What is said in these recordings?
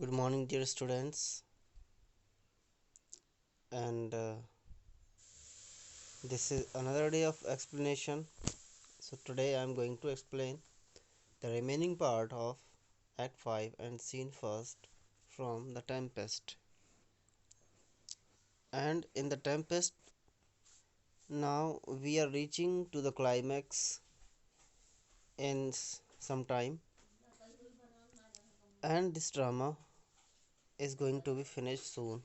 Good morning, dear students, and this is another day of explanation. So, today I am going to explain the remaining part of Act 5 and Scene First from The Tempest. And in The Tempest, now we are reaching to the climax in some time, and this drama is going to be finished soon.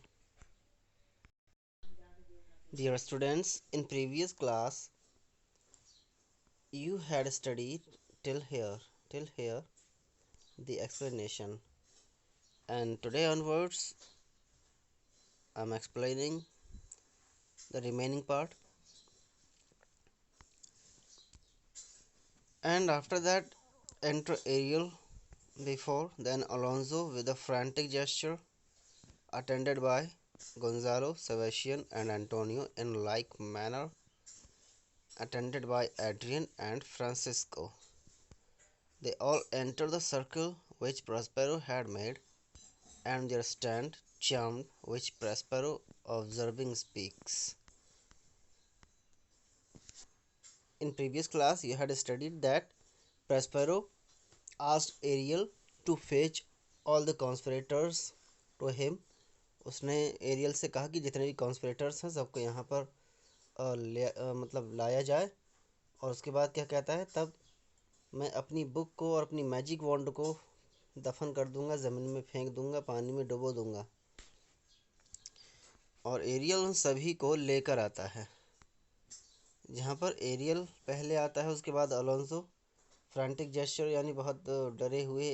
Dear students, in previous class, you had studied till here the explanation, and today onwards I'm explaining the remaining part. And after that, enter Ariel before, then Alonso with a frantic gesture, attended by Gonzalo, Sebastian, and Antonio in like manner, attended by Adrian and Francisco. They all enter the circle which Prospero had made, and their stand charmed, which Prospero, observing, speaks. In previous class, you had studied that Prospero asked Ariel to fetch all the conspirators to him. उसने aerial से कहा कि जितने भी conspirators हैं सबको यहाँ पर मतलब लाया जाए। और उसके बाद क्या कहता है, तब मैं अपनी बुक को और अपनी मैजिक वॉन्ड को दफन कर दूंगा, ज़मीन में फेंक दूंगा, पानी में डुबो दूंगा। और एरियल उन सभी को लेकर आता है। जहाँ पर एरियल पहले आता है, उसके बाद अलोंसो फ्रैंटिक जेस्चर यानी बहुत डरे हुए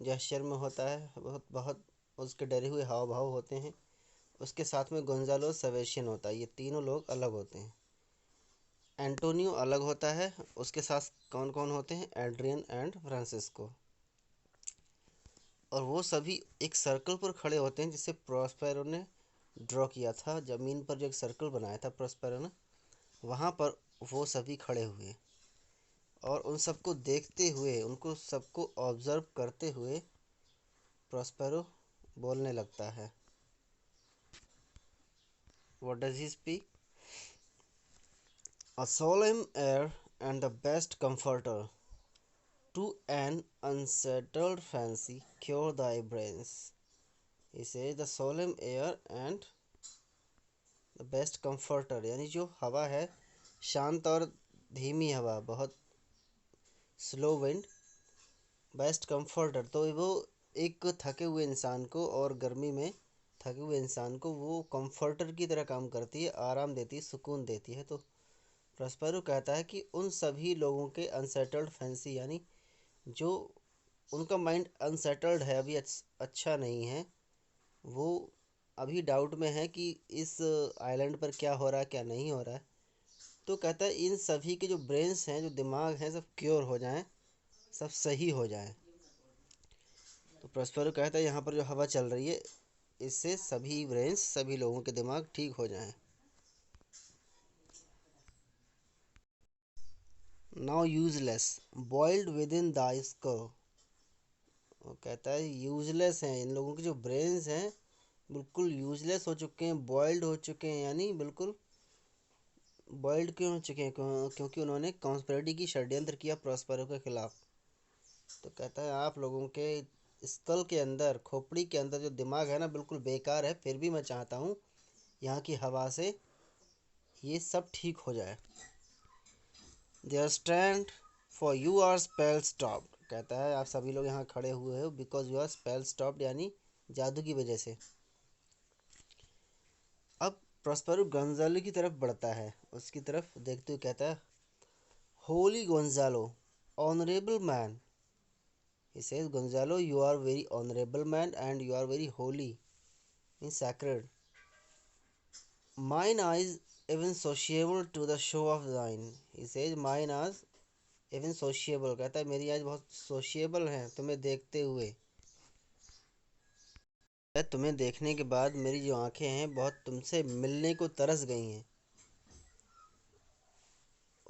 जेस्चर में होता है, बहुत बहुत उसके डरे हुए हाव भाव होते हैं। उसके साथ में गोंजालो सेबेस्टियन होता है। ये तीनों लोग अलग होते हैं। एंटोनियो अलग होता है। उसके साथ कौन कौन होते हैं? Adrian and Francisco. और वो सभी एक सर्कल पर खड़े होते हैं जिसे प्रोस्पेरो ने ड्रॉ किया था। ज़मीन पर जो एक सर्कल बनाया था प्रोस्पेरो ने, वहाँ पर वो सभी खड़े हुए और उन सबको देखते हुए, उनको सबको ऑब्जर्व करते हुए प्रोस्पेरो बोलने लगता है। What does he speak? A solemn air and the best comforter to an unsettled fancy cure thy brains. He says the solemn air and the best comforter, यानी जो हवा है, शांत और धीमी हवा, बहुत स्लो विंड, बेस्ट कंफर्टर। तो वो एक थके हुए इंसान को और गर्मी में थके हुए इंसान को वो कंफर्टर की तरह काम करती है, आराम देती है, सुकून देती है। तो प्रस्पेरो कहता है कि उन सभी लोगों के अनसेटल्ड फैंसी, यानी जो उनका माइंड अनसेटल्ड है, अभी अच्छा नहीं है, वो अभी डाउट में है कि इस आइलैंड पर क्या हो रहा है, क्या नहीं हो रहा है। तो कहता है इन सभी के जो ब्रेन्स हैं, जो दिमाग हैं, सब क्योर हो जाएं, सब सही हो जाएं। तो प्रस्पेरो कहता है यहाँ पर जो हवा चल रही है, इससे सभी ब्रेन्स, सभी लोगों के दिमाग ठीक हो जाएं। Now useless boiled within thy skull. वो कहता है यूजलेस हैं, इन लोगों के जो ब्रेन्स हैं बिल्कुल यूजलेस हो चुके हैं, बॉइल्ड हो चुके हैं। यानी बिल्कुल बॉइल्ड क्यों हो चुके हैं? क्योंकि उन्होंने कॉन्स्पिरेसी की षड्यंत्र किया प्रॉस्पेरो के खिलाफ। तो कहता है आप लोगों के स्कल के अंदर, खोपड़ी के अंदर जो दिमाग है ना, बिल्कुल बेकार है। फिर भी मैं चाहता हूँ यहाँ की हवा से ये सब ठीक हो जाए। There stand for you are spell stopped. कहता है आप सभी लोग यहाँ खड़े हुए हो because you are spell stopped, यानी जादू की वजह से। अब प्रॉस्पेरो गोंजालो की तरफ बढ़ता है, उसकी तरफ देखते हुए कहता है Holi Gonzalo, honourable man. He says, Gonzalo, you are very honorable man and you are very holy, means sacred. Mine eyes even sociable to the show of thine. He says, mine eyes even sociable. कहता है मेरी आँख बहुत sociable हैं तुम्हें देखते हुए। तुम्हें देखने के बाद मेरी जो आंखें हैं बहुत तुमसे मिलने को तरस गई हैं।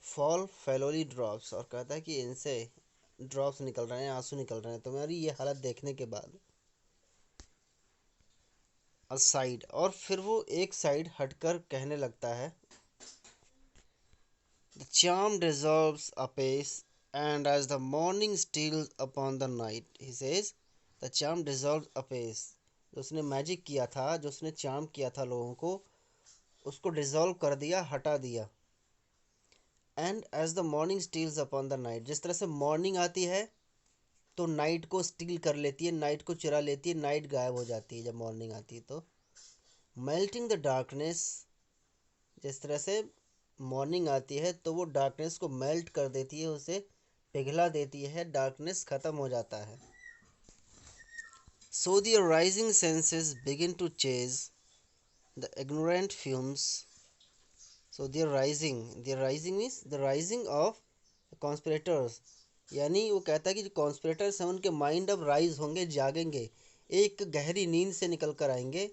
फॉल फेलोली ड्रॉप्स, और कहता है कि इनसे ड्रॉप्स निकल रहे हैं, आंसू निकल रहे हैं तुम्हारी ये हालत देखने के बाद। साइड, और फिर वो एक साइड हटकर कहने लगता है, the charm dissolves apace, and as the morning steals upon the night, he says, the charm dissolves apace. जो उसने मैजिक किया था, जो उसने चार्म किया था लोगों को, उसको डिसॉल्व कर दिया, हटा दिया। And as the morning steals upon the night, जिस तरह से मॉर्निंग आती है तो नाइट को स्टील कर लेती है, नाइट को चुरा लेती है, नाइट गायब हो जाती है जब मॉर्निंग आती है। तो मेल्टिंग द डार्कनेस, जिस तरह से मॉर्निंग आती है तो वो डार्कनेस को मेल्ट कर देती है, उसे पिघला देती है, डार्कनेस ख़त्म हो जाता है। So the rising senses begin to chase the ignorant fumes. So their rising means the rising of conspirators, यानी वो कहता है कि जो कॉन्स्पिरेटर्स हैं उनके माइंड अब राइज होंगे, जागेंगे, एक गहरी नींद से निकल कर आएंगे,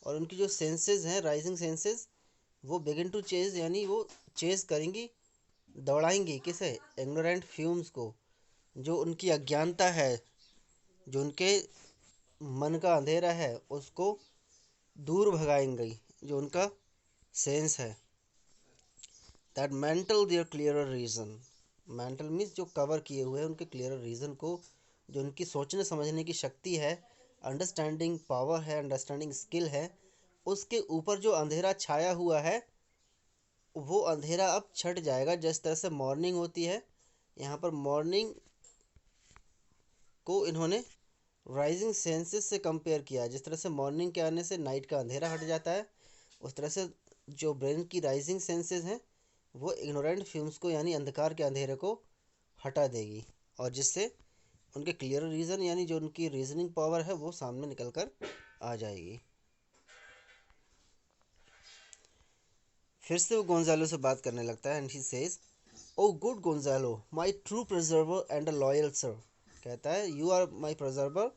और उनकी जो सेंसेस हैं, राइजिंग सेंसेस, वो बिगिन टू चेज, यानी वो चेज करेंगी, दौड़ाएंगी किसे, इग्नोरेंट फ्यूम्स को, जो उनकी अज्ञानता है, जो उनके मन का अंधेरा है, उसको दूर भगाएंगी, जो उनका सेंस है। That mental their clearer reason, mental means जो कवर किए हुए हैं उनके क्लियरर रीज़न को, जो उनकी सोचने समझने की शक्ति है, अंडरस्टैंडिंग पावर है, अंडरस्टैंडिंग स्किल है, उसके ऊपर जो अंधेरा छाया हुआ है वो अंधेरा अब छट जाएगा। जिस तरह से मॉर्निंग होती है, यहाँ पर मॉर्निंग को इन्होंने राइजिंग सेंसेस से कंपेयर किया है। जिस तरह से मॉर्निंग के आने से नाइट का अंधेरा हट जाता है, उस तरह से जो ब्रेन की राइजिंग सेंसेस हैं वो इग्नोरेंट फ्यूम्स को, यानी अंधकार के अंधेरे को हटा देगी, और जिससे उनके क्लियर रीज़न, यानी जो उनकी रीजनिंग पावर है, वो सामने निकल कर आ जाएगी। फिर से वो गोंजालो से बात करने लगता है, and he says, O good Gonzalo, my true preserver and a loyal sir. कहता है, you are my preserver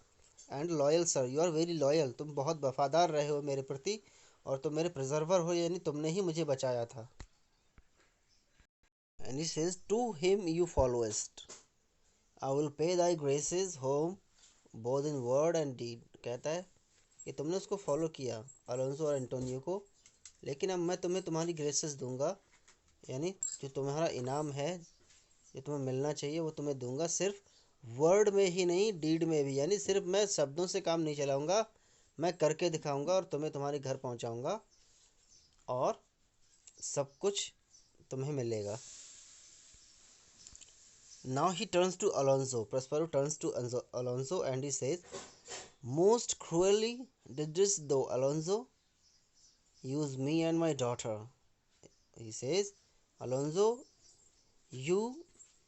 and loyal sir, you are very loyal, तुम बहुत वफादार रहे हो मेरे प्रति, और तुम मेरे प्रिजर्वर हो, यानी तुमने ही मुझे बचाया था। And he says, to him you followest, I will pay thy graces home both in word and deed. कहता है कि तुमने उसको फॉलो किया, अलोंसो और एंटोनियो को, लेकिन अब मैं तुम्हें तुम्हारी ग्रेसेस दूंगा, यानी जो तुम्हारा इनाम है, जो तुम्हें मिलना चाहिए, वो तुम्हें दूंगा, सिर्फ वर्ड में ही नहीं, डीड में भी, यानी सिर्फ मैं शब्दों से काम नहीं चलाऊंगा, मैं करके दिखाऊंगा और तुम्हें तुम्हारे घर पहुंचाऊंगा, और सब कुछ तुम्हें मिलेगा। Now he turns to Alonso. Prospero turns to Alonso and he says, most cruelly didst thou, Alonso, use me and my daughter. He says, Alonso, you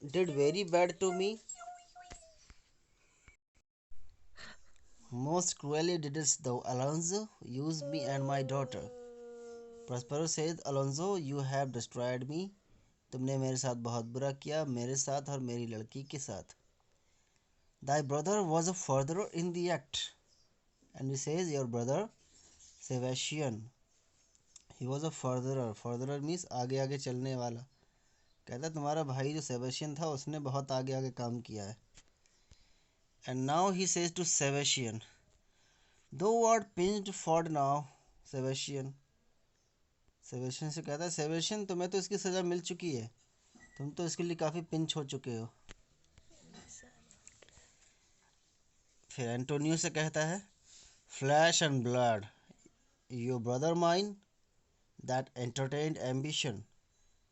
did very bad to me. Most cruelly didst thou, Alonso, use me and my daughter. Prospero says, Alonso, you have destroyed me. तुमने मेरे साथ बहुत बुरा किया, मेरे साथ और मेरी लड़की के साथ। Thy brother was a furtherer in the act. And he says, your brother Sebastian, he was a furtherer. Furtherer means आगे आगे चलने वाला। कहता है तुम्हारा भाई जो सेबेस्टियन था उसने बहुत आगे आगे काम किया है। And now he says to Sebastian, thou art pinched for now, Sebastian. Sebastian से कहता है, सेबेस्टियन तुम्हें तो इसकी सज़ा मिल चुकी है, तुम तो इसके लिए काफ़ी पिंच हो चुके हो। फिर एंटोनियो से कहता है, flash and blood, your brother mine that entertained ambition.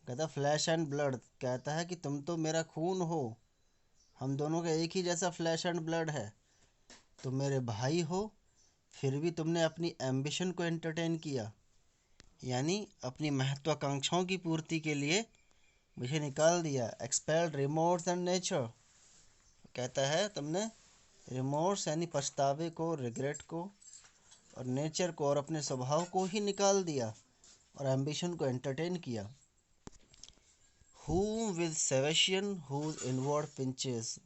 कहता फ्लैश एंड ब्लड, कहता है कि तुम तो मेरा खून हो, हम दोनों का एक ही जैसा फ्लैश एंड ब्लड है, तुम मेरे भाई हो, फिर भी तुमने अपनी एम्बिशन को एंटरटेन किया, यानी अपनी महत्वाकांक्षाओं की पूर्ति के लिए मुझे निकाल दिया। एक्सपेल्ड रिमोर्स एंड नेचर, कहता है तुमने रिमोर्स यानी पछतावे को, रिग्रेट को, और नेचर को और अपने स्वभाव को ही निकाल दिया, और एम्बिशन को एंटरटेन किया। Whom with Sebastian whose inward pinches,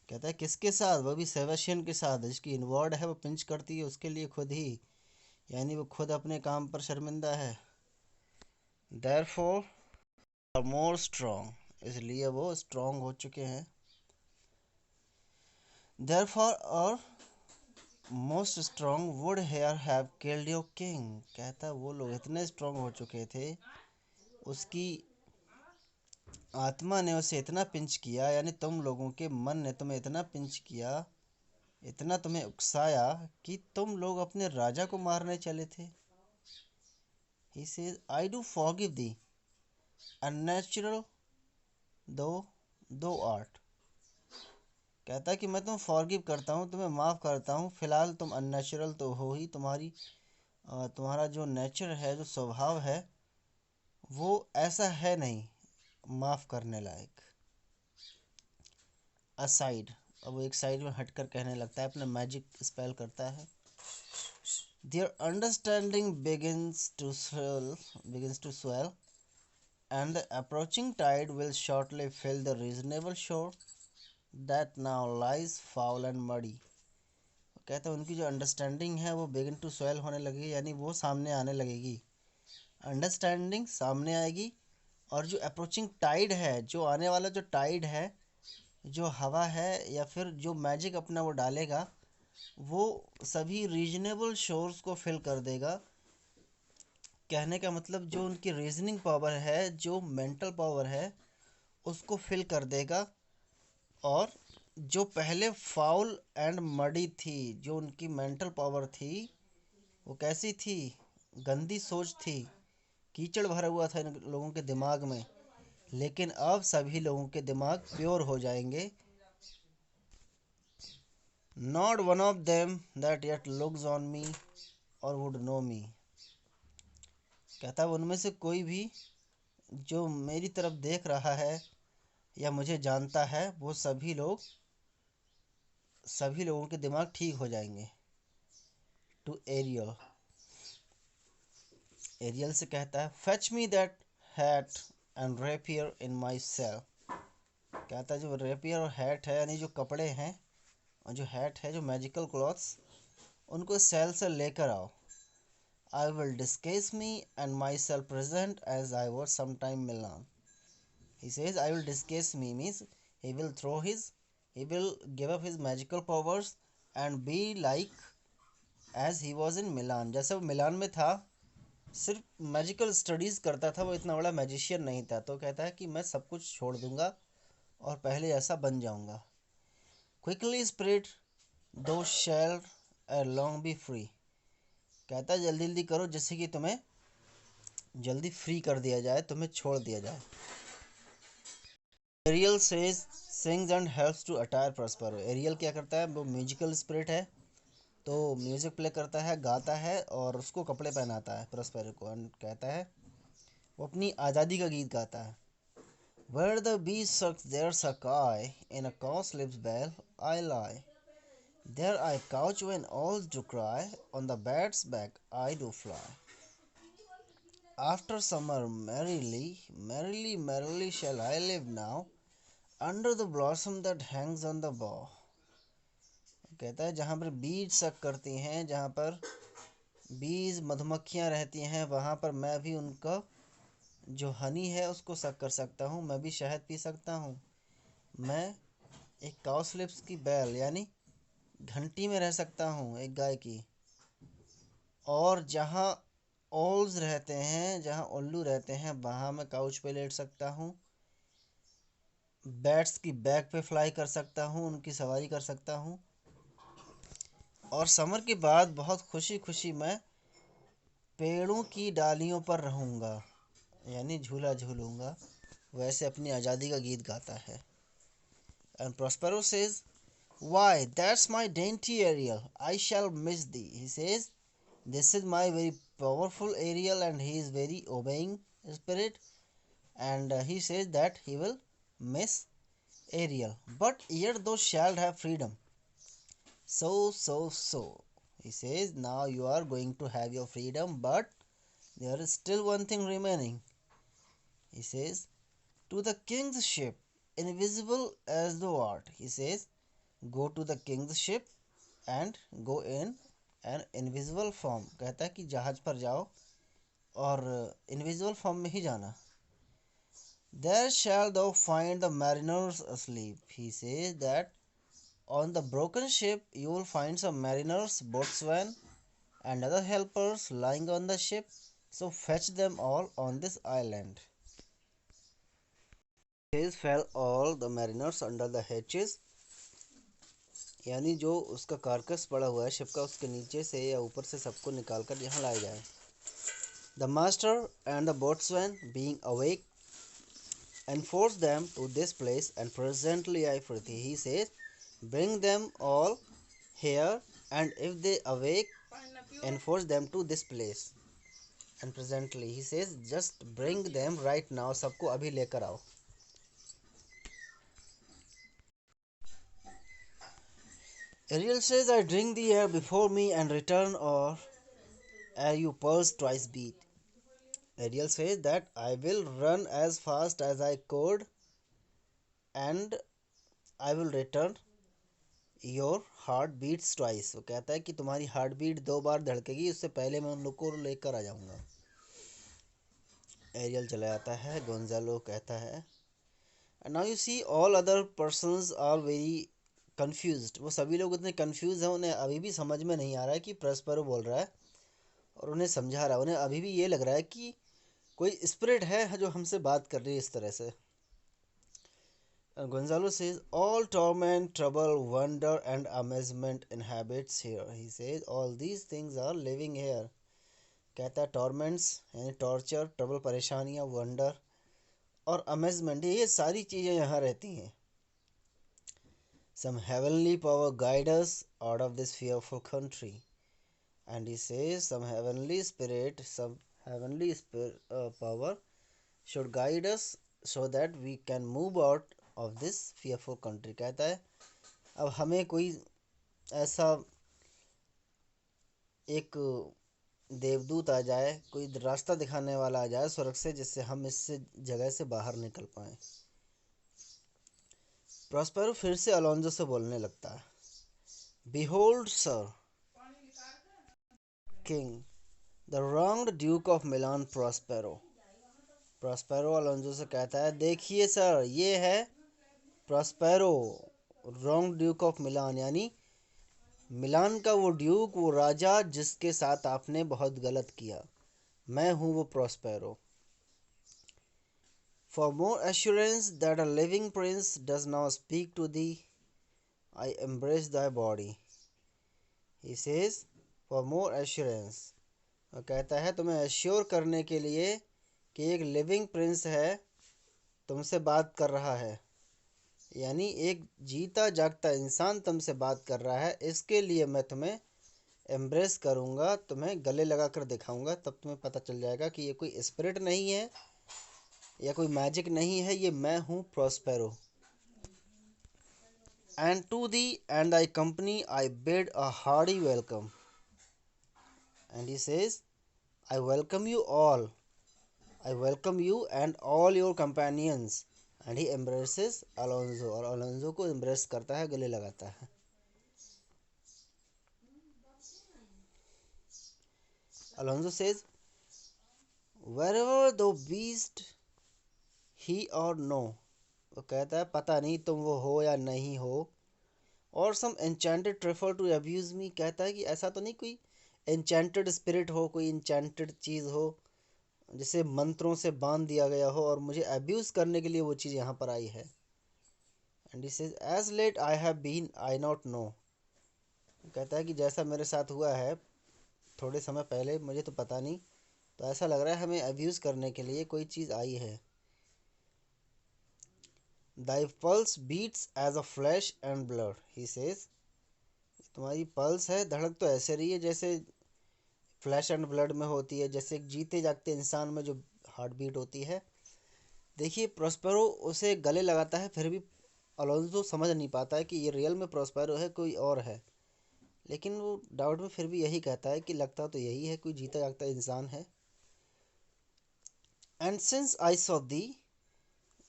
कहता है किसके साथ, वह भी सेबेस्टियन के साथ, जिसकी इनवर्ड है वो पिंच करती है उसके लिए खुद ही, यानी वो खुद अपने काम पर शर्मिंदा है। Therefore are more strong, इसलिए वो स्ट्रॉन्ग हो चुके हैं। Therefore are most strong would here have killed your king. कहता वो लोग इतने स्ट्रॉन्ग हो चुके थे, उसकी आत्मा ने उसे इतना पिंच किया, यानी तुम लोगों के मन ने तुम्हें इतना पिंच किया, इतना तुम्हें उकसाया कि तुम लोग अपने राजा को मारने चले थे। ही says I do forgive the unnatural दो दो आर्ट। कहता है कि मैं तुम्हें फॉरगिव करता हूँ, तुम्हें माफ़ करता हूँ, फिलहाल तुम अननेचुरल तो हो ही, तुम्हारा जो नेचर है, जो स्वभाव है, वो ऐसा है नहीं माफ़ करने लायक। असाइड, अब वो एक साइड में हटकर कहने लगता है, अपना मैजिक स्पेल करता है। Their understanding begins to swell, and the approaching tide will shortly fill the reasonable shore that now lies foul and muddy. कहते हैं उनकी जो अंडरस्टैंडिंग है वो बिगिन टू स्वेल होने लगेगी, यानी वो सामने आने लगेगी, अंडरस्टैंडिंग सामने आएगी। और जो अप्रोचिंग टाइड है, जो आने वाला जो टाइड है, जो हवा है, या फिर जो मैजिक अपना वो डालेगा, वो सभी रीजनेबल शोर्स को फिल कर देगा। कहने का मतलब जो उनकी रीजनिंग पावर है, जो मेंटल पावर है, उसको फिल कर देगा। और जो पहले फाउल एंड मडी थी, जो उनकी मेंटल पावर थी, वो कैसी थी, गंदी सोच थी, कीचड़ भरा हुआ था इन लोगों के दिमाग में, लेकिन अब सभी लोगों के दिमाग प्योर हो जाएंगे। Not one of them that yet looks on me और वुड नो मी। कहता है उनमें से कोई भी जो मेरी तरफ देख रहा है या मुझे जानता है, वो सभी लोगों के दिमाग ठीक हो जाएंगे। टू एरियल, एरियल से कहता है fetch me that hat and rapier in my cell. कहता है जो रेपियर और हैट है, यानी जो कपड़े हैं और जो हैट है, जो मैजिकल क्लॉथ्स, उनको सेल से लेकर आओ। I will discase me and myself present as I was sometime Milan. He says, I will disguise me, means he will give up his magical powers and be like as he was in Milan. जैसे वो मिलान में था, सिर्फ magical studies करता था, वो इतना बड़ा मैजिशियन नहीं था। तो कहता है कि मैं सब कुछ छोड़ दूंगा और पहले ऐसा बन जाऊंगा। क्विकली स्प्रिट दो शैल लॉन्ग बी फ्री। कहता है जल्दी जल्दी करो, जिससे कि तुम्हें जल्दी फ्री कर दिया जाए, तुम्हें छोड़ दिया जाए। Ariel says sings and helps to attire Prospero. Ariel क्या करता है, वो म्यूजिकल स्पिरिट है, तो म्यूजिक प्ले करता है, गाता है और उसको कपड़े पहनाता है प्रॉस्पेरो को। एंड कहता है वो अपनी आज़ादी का गीत गाता है। Where the bee sucks there's a sigh, in a cowslip's bell I lie. There I couch when owls do cry, on the bat's back I do fly. After summer merrily, merrily, merrily shall I live now, under the blossom that hangs on the bough. कहता है जहाँ पर बीज सक करती हैं, जहाँ पर बीज मधुमक्खियाँ रहती हैं, वहाँ पर मैं भी उनका जो हनी है उसको सक कर सकता हूँ, मैं भी शहद पी सकता हूँ। मैं एक काउस्लिप्स की बैल, यानी घंटी में रह सकता हूँ, एक गाय की। और जहाँ ओल्स रहते हैं, जहाँ उल्लू रहते हैं, वहाँ मैं काउच पे लेट सकता हूँ। बैट्स की बैक पे फ्लाई कर सकता हूँ, उनकी सवारी कर सकता हूँ। और समर के बाद बहुत खुशी खुशी मैं पेड़ों की डालियों पर रहूँगा, यानी झूला झूलूँगा। वैसे अपनी आज़ादी का गीत गाता है। And Prospero says why that's my dainty Ariel I shall miss thee. He says this is my very powerful Ariel and he is very obeying spirit, and he says that he will miss Ariel, but yet thou shalt have freedom. So. He says, now you are going to have your freedom, but there is still one thing remaining. He says, to the king's ship, invisible as thou art. He says, go to the king's ship and go in an invisible form. कहता है कि जहाज पर जाओ और invisible form में ही जाना। There shall thou find the mariners asleep. He says that On the broken ship, you will find some mariners, boatswain, and other helpers lying on the ship. So fetch them all on this island. His fell all the mariners under the hatches, यानी जो उसका कारकस पड़ा हुआ है ship का उसके नीचे से या ऊपर से सबको निकाल कर यहाँ लाया जाए. The master and the boatswain, being awake, enforced them to this place, and presently I prithee, he says, bring them all here, and if they awake, enforce them to this place. And presently he says, just bring them right now, सबको अभी लेकर आओ. Ariel says, I drink the air before me and return, or ere you pulse twice beat. Ariel says that I will run as fast as I could and I will return your heart beats twice. वो कहता है कि तुम्हारी heart beat 2 बार धड़केगी, उससे पहले मैं उन लोग को लेकर आ जाऊंगा. एरियल चला जाता है. गोंजालो कहता है, now you see all other persons are very confused. वो सभी लोग इतने कंफ्यूज हैं, उन्हें अभी भी समझ में नहीं आ रहा है कि प्रॉस्पेरो बोल रहा है और उन्हें समझा रहा है. उन्हें अभी भी ये लग रहा है कि कोई स्पिरिट है जो हमसे बात कर रही है इस तरह से. Gonzalo says, all torment, trouble, wonder, and amazement inhabits here. He says, all these things are living here. कहता है torments यानी torture, trouble परेशानियाँ, wonder और amazement, ये सारी चीज़ें यहाँ रहती हैं. Some heavenly power guide us out of this fearful country. And he says, some heavenly power should guide us so that we can move out of this fearful country. कहता है अब हमें कोई ऐसा एक देवदूत आ जाए, कोई रास्ता दिखाने वाला आ जाए स्वर्ग से, जिससे हम इस जगह से बाहर निकल पाएँ. प्रॉस्पेरो फिर से अलोंजो से बोलने लगता है, Behold, sir, king, the wronged Duke of Milan Prospero. Prospero Alonso से कहता है, देखिए सर, ये है Prospero, wrong duke of Milan, यानी मिलान का वो ड्यूक, वो राजा जिसके साथ आपने बहुत गलत किया. मैं हूँ वो Prospero. For more assurance that a living prince does now speak to thee, I embrace thy body. He says, for more assurance. वो कहता है तुम्हें एश्योर करने के लिए कि एक लिविंग प्रिंस है तुमसे बात कर रहा है, यानी एक जीता जागता इंसान तुमसे बात कर रहा है, इसके लिए मैं तुम्हें एम्ब्रेस करूँगा, तुम्हें गले लगा कर दिखाऊँगा. तब तुम्हें पता चल जाएगा कि ये कोई स्पिरिट नहीं है या कोई मैजिक नहीं है, ये मैं हूँ Prospero. And to thee and I company I bid a hearty welcome. And he says, I welcome you all, I welcome you and all your companions. And he embraces Alonso, और Alonso को embrace करता है, गले लगाता है. Alonso says, wherever the beast he or no. वो कहता है पता नहीं तुम वो हो या नहीं हो. और some enchanted trifle to abuse me. कहता है कि ऐसा तो नहीं कोई एन्चेंटेड स्पिरिट हो, कोई एन्चेंटेड चीज़ हो जिसे मंत्रों से बांध दिया गया हो और मुझे अब्यूज़ करने के लिए वो चीज़ यहाँ पर आई है. And he says, as late I have been I not know. कहता है कि जैसा मेरे साथ हुआ है थोड़े समय पहले, मुझे तो पता नहीं, तो ऐसा लग रहा है हमें अब्यूज़ करने के लिए कोई चीज़ आई है. Thy pulse beats as of flesh and blood, he says. तुम्हारी पल्स है, धड़क तो ऐसे रही है जैसे फ्लैश एंड ब्लड में होती है, जैसे एक जीते जागते इंसान में जो हार्ट बीट होती है. देखिए प्रॉस्पेरो उसे गले लगाता है, फिर भी अलोंजो समझ नहीं पाता है कि ये रियल में प्रॉस्पेरो है कोई और है, लेकिन वो डाउट में फिर भी यही कहता है कि लगता तो यही है, कोई जीता जागता इंसान है. And since I saw the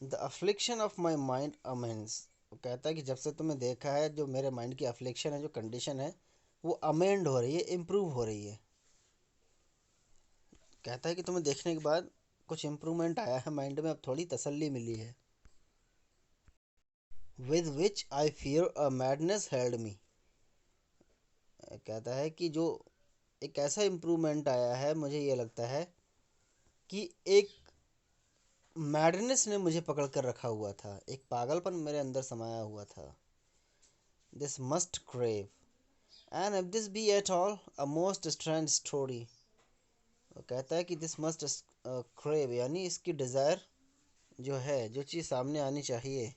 the affliction of my mind amends. वो कहता है कि जब से तुम्हें देखा है, जो मेरे माइंड की अफ्लिक्शन है, जो कंडीशन है, वो अमेंड हो रही है, इम्प्रूव हो रही है. कहता है कि तुम्हें देखने के बाद कुछ इम्प्रूवमेंट आया है माइंड में, अब थोड़ी तसल्ली मिली है. with which I fear a madness held me। कहता है कि जो एक ऐसा इम्प्रूवमेंट आया है, मुझे ये लगता है कि एक मैडनेस ने मुझे पकड़ कर रखा हुआ था, एक पागलपन मेरे अंदर समाया हुआ था। This must crave and if this be at all a most strange story. वो कहता है कि दिस मस्ट क्रेव यानी इसकी डिज़ायर जो है, जो चीज़ सामने आनी चाहिए।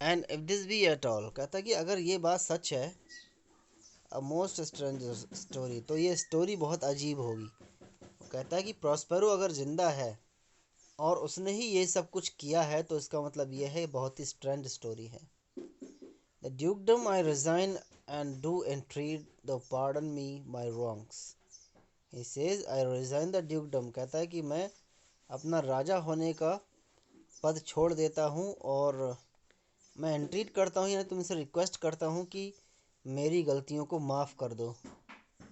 And if this be at all, कहता है कि अगर ये बात सच है, अ मोस्ट स्ट्रेंज स्टोरी, तो ये स्टोरी बहुत अजीब होगी। वो कहता है कि प्रॉस्पेरो अगर ज़िंदा है और उसने ही ये सब कुछ किया है, तो इसका मतलब ये है बहुत ही स्ट्रेंज स्टोरी है। The ड्यूकडम I resign and do entreat the pardon me my wrongs। He says I resign the ड्यूकडम, कहता है कि मैं अपना राजा होने का पद छोड़ देता हूँ और मैं एंट्रीट करता हूँ, यानी तुमसे रिक्वेस्ट करता हूँ कि मेरी गलतियों को माफ़ कर दो,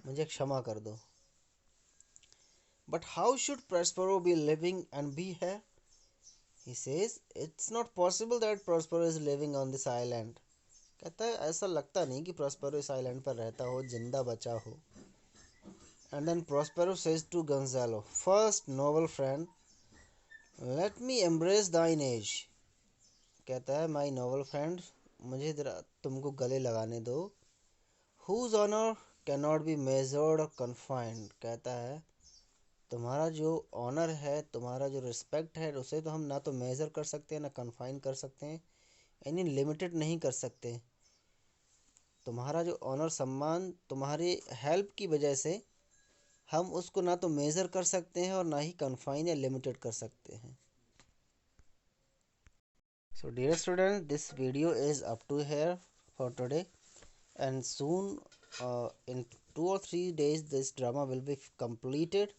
मुझे क्षमा कर दो। But how should Prospero be living and be है? He says it's not possible that Prospero is living on this island. कहता है ऐसा लगता नहीं कि प्रॉस्पेरो इस आइलैंड पर रहता हो, जिंदा बचा हो। And then Prospero says to Gonzalo, first noble friend, let me embrace thine age. कहता है माई नोबल फ्रेंड, मुझे जरा तुमको गले लगाने दो। Whose honour can not be measured और कन्फाइंड। कहता है तुम्हारा जो ऑनर है, तुम्हारा जो रिस्पेक्ट है, उसे तो हम ना तो मेज़र कर सकते हैं, ना कन्फाइन कर सकते हैं, यानी लिमिटेड नहीं कर सकते। तुम्हारा जो ऑनर, सम्मान, तुम्हारी हेल्प की वजह से हम उसको ना तो मेज़र कर सकते हैं और ना ही कन्फाइन या लिमिटेड कर सकते हैं। So dear students, this video is up to here for today, and soon in 2 or 3 days this drama will be completed.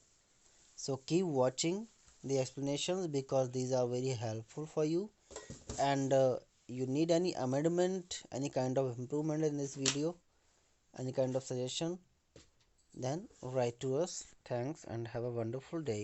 So keep watching the explanations because these are very helpful for you, and you need any amendment, any kind of improvement in this video, any kind of suggestion, then write to us. Thanks and have a wonderful day.